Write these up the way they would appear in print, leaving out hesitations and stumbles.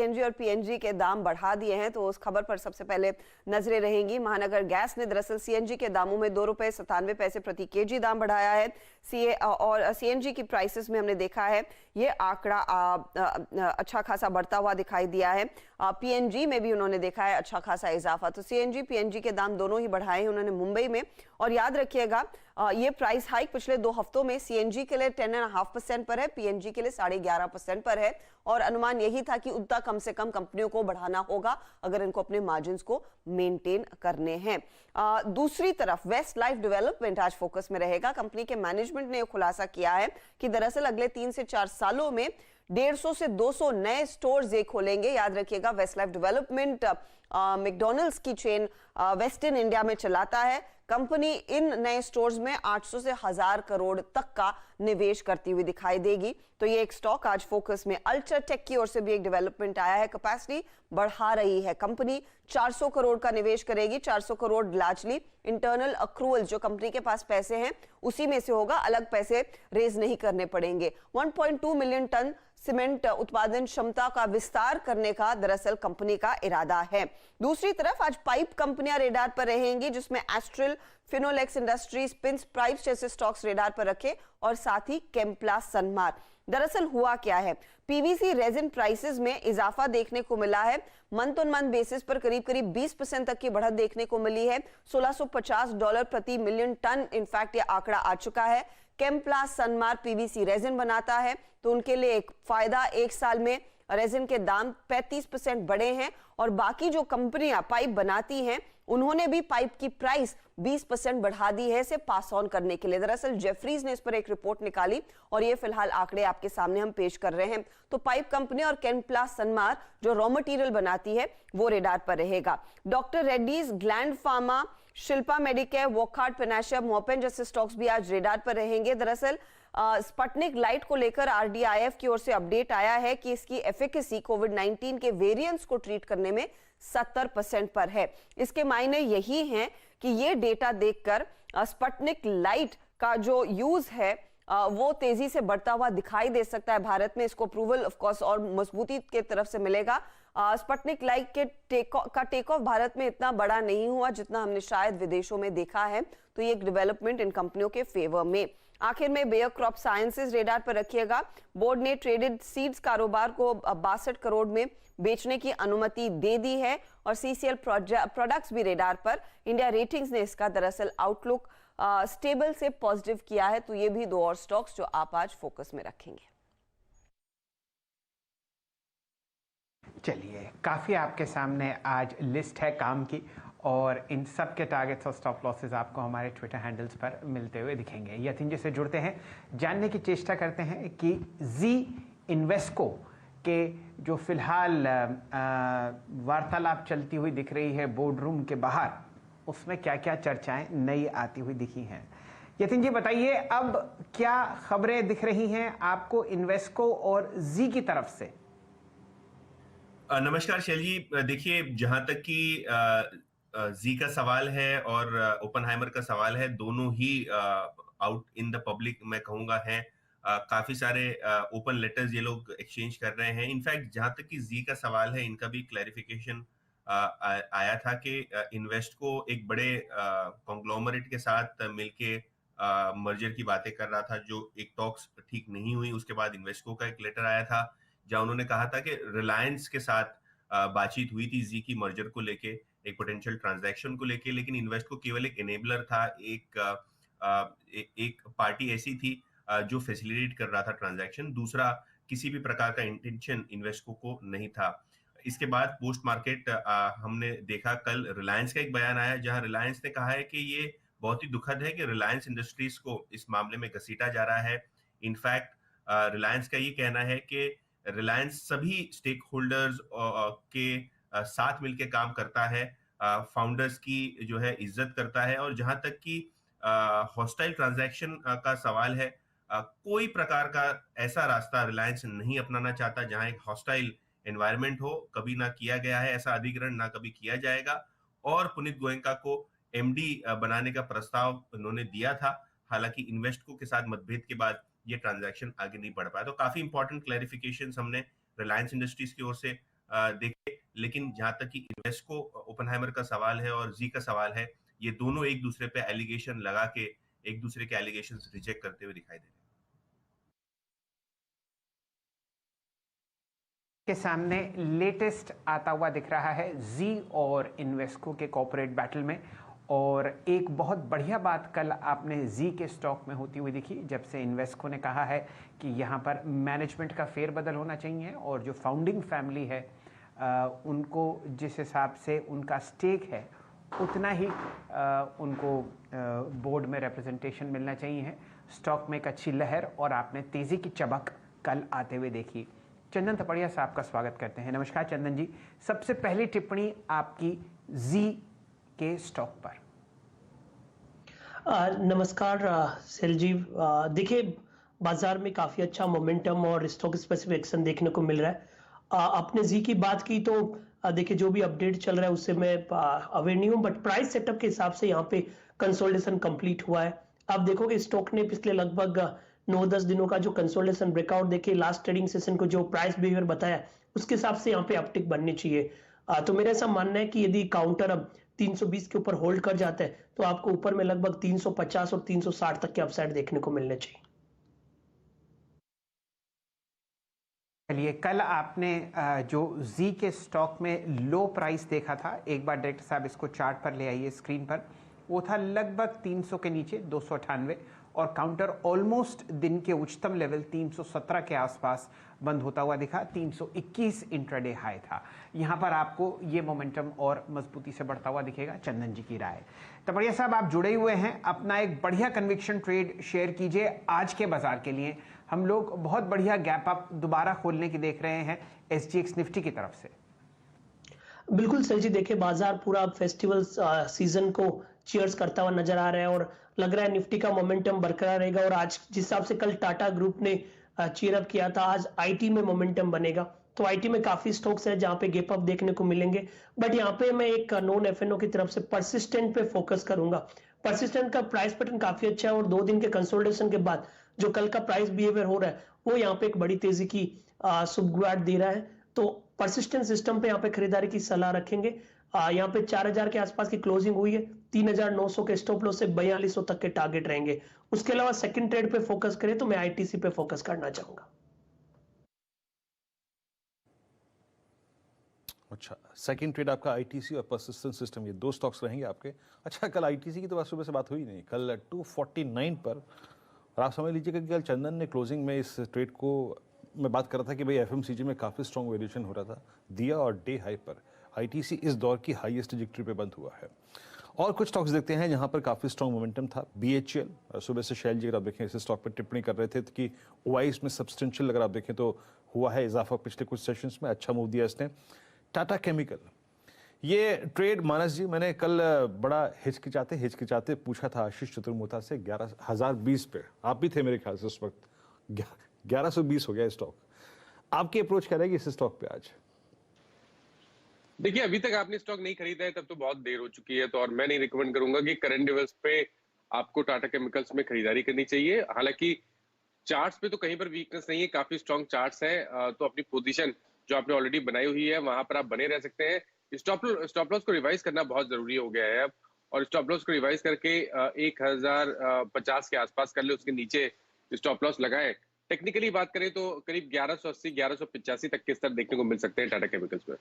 CNG और PNG के दाम बढ़ा दिए हैं, तो उस खबर पर सबसे पहले नजरें रहेंगी। महानगर गैस ने दरअसल सीएनजी के दामों में 2 रुपए 97 पैसे प्रति केजी दाम बढ़ाया है। और सीएनजी की प्राइसेस में हमने देखा है ये आंकड़ा अच्छा खासा बढ़ता हुआ दिखाई दिया है। पीएनजी में भी उन्होंने देखा है अच्छा खासा इजाफा। तो सीएनजी पीएनजी के दाम दोनों ही बढ़ाए हैं उन्होंने मुंबई में। और याद रखिएगा ये प्राइस हाइक पिछले 2 हफ्तों में सीएनजी के लिए 10.5% पर है, पीएनजी के लिए 11.5% पर है। और अनुमान यही था कि उतना कम से कम कंपनियों को बढ़ाना होगा अगर इनको अपने मार्जिन्स को मेंटेन करने हैं। दूसरी तरफ वेस्ट लाइफ डेवलपमेंट आज फोकस में रहेगा। कंपनी के मैनेजमेंट ने यह खुलासा किया है कि दरअसल अगले 3 से 4 सालों में 150 से 200 नए स्टोर्स ये खोलेंगे। याद रखिएगा वेस्ट लाइफ डेवलपमेंट मैकडॉनल्ड्स की चेन वेस्टर्न इंडिया में चलाता है। कंपनी इन नए स्टोर्स में 800 से 1000 करोड़ तक का निवेश करती हुई दिखाई देगी। तो ये एक स्टॉक आज फोकस में। अल्ट्राटेक की ओर से भी एक डेवलपमेंट आया है, कैपेसिटी बढ़ा रही है कंपनी, 400 करोड़ का निवेश करेगी। 400 करोड़ लार्जली इंटरनल अक्रूवल, जो कंपनी के पास पैसे हैं उसी में से होगा, अलग पैसे रेज नहीं करने पड़ेंगे। 1.2 मिलियन टन सीमेंट उत्पादन क्षमता का विस्तार करने का दरअसल कंपनी का इरादा है। दूसरी तरफ आज पाइप कंपनियां रेडार पर रहेंगी, जिसमें astral, Finolex industries, pins pipes जैसे स्टॉक्स रेडार पर रखे और साथ ही केम्प्लास सनमार। दरअसल हुआ क्या है, पीवीसी रेजिन प्राइसेस में इजाफा देखने को मिला है। मंथ ऑन मंथ बेसिस पर करीब करीब 20% तक की बढ़त देखने को मिली है। $1650 प्रति मिलियन टन इनफैक्ट ये आंकड़ा आ चुका है। केम्प्लास सनमार पीवीसी रेजिन बनाता है, तो उनके लिए एक फायदा, एक साल में रेजिन के दाम 35% बढ़े हैं। और बाकी जो कंपनियां पाइप बनाती हैं उन्होंने भी पाइप की प्राइस 20% बढ़ा दी है इसे पास ऑन करने के लिए। दरअसल जेफरीज ने इस पर एक रिपोर्ट निकाली और ये फिलहाल आंकड़े आपके सामने हम पेश कर रहे हैं। तो पाइप कंपनी और केम्प्लास सनमार जो रॉ मटेरियल बनाती है वो रेडार पर रहेगा। डॉक्टर रेड्डीज, ग्लैंड फार्मा, शिल्पा मेडिकेयर, वॉकहार्ट, पेनाशिया, मोपेन जैसे स्टॉक्स भी आज रेडार पर रहेंगे। दरअसल स्पुतनिक लाइट को लेकर आरडीआईएफ की ओर से अपडेट आया है कि इसकी एफिकेसी कोविड-19 के वेरिएंट्स को ट्रीट करने में 70% पर है। इसके मायने यही हैं कि ये डेटा देखकर स्पुतनिक लाइट का जो यूज है वो तेजी से बढ़ता हुआ दिखाई दे सकता है भारत में। इसको अप्रूवल ऑफ कोर्स और मजबूती के तरफ से मिलेगा। स्पुतनिक लाइट के टेक ऑफ भारत में इतना बड़ा नहीं हुआ जितना हमने शायद विदेशों में देखा है। तो ये एक डेवलपमेंट इन कंपनियों के फेवर में। आखिर में बेयर क्रॉप साइंसेज रेडार पर रखिएगा। बोर्ड ने ट्रेडेड सीड्स कारोबार को 62 करोड़ में बेचने की अनुमति दे दी है और सीसीएल प्रोडक्ट्स भी रेडार पर। इंडिया रेटिंग्स ने इसका दरअसल आउटलुक स्टेबल से पॉजिटिव किया है। तो ये भी 2 और स्टॉक्स जो आप आज फोकस में रखेंगे। चलिए, काफ़ी आपके सामने आज लिस्ट है काम की और इन सब के टारगेट्स और स्टॉप लॉसेस आपको हमारे ट्विटर हैंडल्स पर मिलते हुए दिखेंगे। यतीन जी से जुड़ते हैं, जानने की चेष्टा करते हैं कि जी इन्वेस्को के जो फिलहाल वार्तालाप चलती हुई दिख रही है बोर्ड रूम के बाहर, उसमें क्या क्या चर्चाएं नई आती हुई दिखी हैं। यतीन जी बताइए, अब क्या खबरें दिख रही हैं आपको इन्वेस्को और जी की तरफ से? नमस्कार शैल जी। देखिए, जहां तक कि जी का सवाल है और ओपनहाइमर का सवाल है, दोनों ही आउट इन द पब्लिक मैं कहूंगा हैं। काफी सारे ओपन लेटर्स ये लोग एक्सचेंज कर रहे हैं। इनफैक्ट जहां तक कि जी का सवाल है, इनका भी क्लैरिफिकेशन आया था कि इन्वेस्ट को एक बड़े कॉन्ग्लोमरेट के साथ मिलके मर्जर की बातें कर रहा था, जो एक टॉक्स ठीक नहीं हुई। उसके बाद इन्वेस्टको का एक लेटर आया था जहां उन्होंने कहा था कि रिलायंस के साथ बातचीत हुई थी जी की मर्जर को लेके, एक पोटेंशियल ट्रांजैक्शन को लेके, लेकिन इन्वेस्टको केवल एक एनेबलर था, एक पार्टी ऐसी थी जो फैसिलिटेट कर रहा था ट्रांजैक्शन। दूसरा किसी भी प्रकार का इंटेंशन इन्वेस्टको को नहीं था। इसके बाद पोस्ट मार्केट हमने देखा, कल रिलायंस का एक बयान आया जहां रिलायंस ने कहा है कि ये बहुत ही दुखद है कि रिलायंस इंडस्ट्रीज को इस मामले में घसीटा जा रहा है। इनफैक्ट रिलायंस का ये कहना है कि रिलायंस सभी स्टेक होल्डर्स के साथ मिलकर काम करता है, फाउंडर्स की जो है इज्जत करता है। और जहां तक कि हॉस्टाइल ट्रांजैक्शन का सवाल है, कोई प्रकार का ऐसा रास्ता रिलायंस नहीं अपनाना चाहता जहां एक हॉस्टाइल एनवायरनमेंट हो। कभी ना किया गया है ऐसा अधिग्रहण, ना कभी किया जाएगा। और पुनीत गोयनका को एमडी बनाने का प्रस्ताव उन्होंने दिया था, हालांकि इन्वेस्टको के साथ मतभेद के बाद ये ट्रांजैक्शन आगे नहीं बढ़ पाया। तो काफी इंपॉर्टेंट क्लैरिफिकेशंस हमने रिलायंस इंडस्ट्रीज की ओर से देखे। लेकिन जहां तक कि इन्वेस्को ओपेनहाइमर का सवाल है और जी का सवाल है, ये दोनों एक दूसरे पे एलिगेशन लगा के एक दूसरे के एलिगेशन रिजेक्ट करते हुए दिखाई दे रहे हैं। के सामने लेटेस्ट आता हुआ दिख रहा है जी और इन्वेस्को के कॉर्पोरेट बैटल में। और एक बहुत बढ़िया बात कल आपने जी के स्टॉक में होती हुई दिखी, जब से इन्वेस्को ने कहा है कि यहाँ पर मैनेजमेंट का फेरबदल होना चाहिए और जो फाउंडिंग फैमिली है उनको जिस हिसाब से उनका स्टेक है उतना ही उनको बोर्ड में रिप्रेजेंटेशन मिलना चाहिए। स्टॉक में एक अच्छी लहर और आपने तेज़ी की चमक कल आते हुए देखी। चंदन थपड़िया साहब का स्वागत करते हैं। नमस्कार चंदन जी, सबसे पहली टिप्पणी आपकी जी के स्टॉक पर। नमस्कार सेल जी। देखिए, बाजार में काफी अच्छा मोमेंटम और स्टॉक स्पेसिफिक एक्शन देखने को मिल रहा है। आपने जी की बात की तो देखिए जो भी अपडेट चल रहा है उससे मैं अवेयर नहीं हूँ, बट प्राइस सेटअप के हिसाब से यहाँ पे कंसोलिडेशन कंप्लीट हुआ है। आप देखोगे स्टॉक ने पिछले लगभग 9-10 दिनों का जो कंसोलिडेशन ब्रेकआउट देखिए, लास्ट ट्रेडिंग सेशन को जो प्राइस बिहेवियर बताया उसके हिसाब से यहाँ पे अपटिक बननी चाहिए। तो मेरा ऐसा मानना है कि यदि काउंटर अब 320 के ऊपर होल्ड कर जाता है तो आपको ऊपर में लगभग 350 और 360 तक के अपसाइड देखने को मिलने चाहिए। चलिए, कल आपने जो जी के स्टॉक में लो प्राइस देखा था, एक बार डायरेक्टर साहब इसको चार्ट पर ले आइए स्क्रीन पर। वो था लगभग 300 के नीचे 298 और काउंटर ऑलमोस्ट दिन के उच्चतम लेवल 317 के आसपास बंद होता हुआ दिखा। 321 इंट्राडे हाई था। यहाँ पर आपको ये मोमेंटम और मजबूती से बढ़ता हुआ दिखेगा। चंदन जी की राय। तपड़िया साहब, आप जुड़े हुए हैं, अपना एक बढ़िया कन्विक्शन ट्रेड शेयर कीजिए आज के बाजार के लिए। हम लोग बहुत बढ़िया गैप अप दोबारा खोलने की देख रहे हैं SGX निफ्टी की तरफ से। बिल्कुल सही जी। देखिए, बाजार पूरा फेस्टिवल सीजन को चीयर्स करता हुआ नजर आ रहा है और लग रहा है निफ्टी का मोमेंटम बरकरार रहेगा। और आज जिस हिसाब से कल टाटा ग्रुप ने चीयर अप किया था, आज आईटी में मोमेंटम बनेगा। तो आईटी में काफी स्टॉक्स है जहां पे गैप अप देखने को मिलेंगे, बट यहाँ पे मैं एक नॉन एफएनओ की तरफ से परसिस्टेंट पे फोकस करूंगा। परसिस्टेंट का प्राइस पैटर्न काफी अच्छा है और 2 दिन के कंसोलिडेशन के बाद जो कल का प्राइस बिहेवियर हो रहा है वो यहाँ पे एक बड़ी तेजी की सुबगाहट दे रहा है। तो परसिस्टेंट सिस्टम पे यहाँ पे खरीदारी की सलाह रखेंगे। यहाँ पे 4000 के आसपास की क्लोजिंग हुई है। 3900 के स्टॉप लॉस से 4200 तक के टारगेट रहेंगे। उसके अलावा सेकंड ट्रेड पे फोकस करें तो मैं आईटीसी पे फोकस करना चाहूंगा। अच्छा, सेकंड ट्रेड आपका आईटीसी और परसिस्टेंट सिस्टम, ये 2 स्टॉक्स रहेंगे आपके। अच्छा, कल आईटीसी की तो सुबह से बात हुई नहीं, कल 249 पर। और आप समझ लीजिएगा कि कल चंदन ने क्लोजिंग में इस ट्रेड को, मैं बात कर रहा था कि भाई एफएमसीजी में काफ़ी स्ट्रॉन्ग वेरिएशन हो रहा था, दिया और डे हाई पर आईटीसी इस दौर की हाईएस्ट ट्रैजेक्टरी पे बंद हुआ है। और कुछ स्टॉक्स देखते हैं जहां पर काफ़ी स्ट्रॉन्ग मोमेंटम था। BHEL, सुबह से शैल जी अगर आप देखें इस स्टॉक पर टिप्पणी कर रहे थे कि ओआईस में सब्सटेंशियल अगर आप देखें तो हुआ है इजाफा पिछले कुछ सेशंस में, अच्छा मूव दिया इसने। टाटा केमिकल, ये ट्रेड मानस जी मैंने कल बड़ा हिचकिचाते पूछा था आशीष चतुर्मुथा से 11,020 पे, आप भी थे मेरे ख्याल से उस वक्त। 1120 हो गया स्टॉक। आपकी अप्रोच क्या रहेगी इस स्टॉक पे आज? देखिए, अभी तक आपने स्टॉक नहीं खरीदा है तब तो बहुत देर हो चुकी है, तो और मैं नहीं रिकमेंड करूंगा कि करंट लेवल्स पे आपको टाटा केमिकल्स में खरीदारी करनी चाहिए। हालांकि चार्ट्स पे तो कहीं पर वीकनेस नहीं है, काफी स्ट्रॉन्ग चार्ट्स हैं, तो अपनी पोजीशन जो आपने ऑलरेडी बनाई हुई है वहां पर आप बने रह सकते हैं। स्टॉप लॉस को रिवाइज करना बहुत जरूरी हो गया है अब, और स्टॉप लॉस को रिवाइज करके 1050 के आसपास कर ले, उसके नीचे स्टॉप लॉस लगाए। टेक्निकली बात करें तो करीब 1180 1185 तक के स्तर देखने को मिल सकते हैं टाटा केमिकल्स में।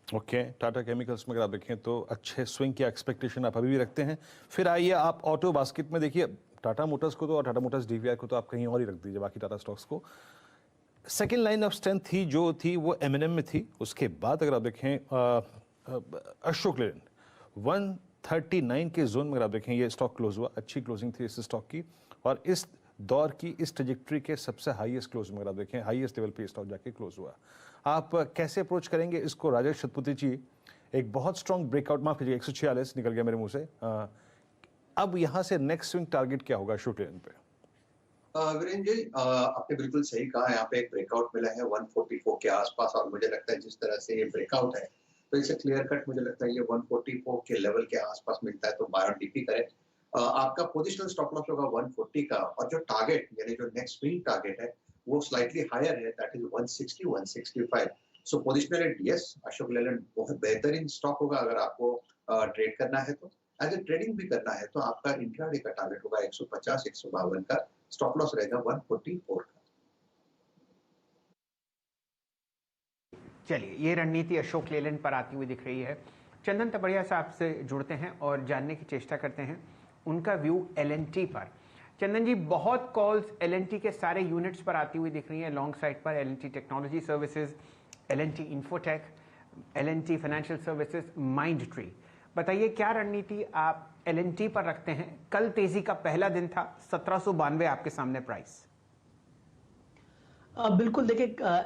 ओके, टाटा केमिकल्स में अगर आप देखें तो अच्छे स्विंग की एक्सपेक्टेशन आप अभी भी रखते हैं। फिर आइए आप ऑटो बास्केट में देखिए, टाटा मोटर्स को तो और टाटा मोटर्स डीवीआर को तो आप कहीं और ही रख दीजिए बाकी टाटा स्टॉक्स को। सेकेंड लाइन ऑफ स्ट्रेंथ थी जो थी वो M&M में थी। उसके बाद अगर आप देखें अशोक लेलैंड 139 के जोन में अगर आप देखें ये स्टॉक क्लोज हुआ, अच्छी क्लोजिंग थी इस स्टॉक की। और इस दौर की इस ट्रैजेक्टरी के सबसे हाईएस्ट क्लोज में अगर आप देखें हाईएस्ट लेवल पे स्टॉक जाके क्लोज हुआ। आप कैसे अप्रोच करेंगे इसको? राजेश शतपथी जी, एक बहुत स्ट्रॉन्ग ब्रेकआउट, माफ कीजिए 146 निकल गया मेरे मुंह से। अब यहां से नेक्स्ट स्विंग टारगेट क्या होगा अशोक लेलैंड पे? वीरेंद्र जी, आपने बिल्कुल सही कहा। यहाँ पे एक ब्रेकआउट मिला है 144 के आसपास, और मुझे लगता है जिस तरह से ये ब्रेकआउट है तो इसे क्लियर कट मुझे लगता है ये 144 के लेवल के आसपास मिलता है तो 12 डीपी करें। आपका पोजिशनल स्टॉप लॉस होगा 140 का, और जो टारगेट यानी जो नेक्स्ट स्विंग टारगेट है वो स्लाइटली हायर है, that is 160 165. So positional at yes, Ashok Leyland बहुत बेहतरीन स्टॉक होगा अगर आपको ट्रेड करना है तो. एज ए ट्रेडिंग भी करना है तो आपका इंट्राडे का टारगेट होगा 150 152 का, स्टॉप लॉस रहेगा 144 का. चलिए, ये रणनीति अशोक लेलैंड पर आती हुई दिख रही है. चंदन तपड़िया साहब से जुड़ते हैं और जानने की चेष्टा करते हैं उनका व्यू एल&टी पर. चंदन जी, बहुत कॉल्स एल&टी के सारे यूनिट्स पर आती हुई दिख रही हैं. लॉन्ग साइड पर L&T technology services, L&T infotech, L&T financial services, mind tree. बताइए क्या रणनीति आप एल&टी पर रखते हैं? कल तेजी का पहला दिन था, 1792 आपके सामने प्राइस. बिल्कुल देखिए,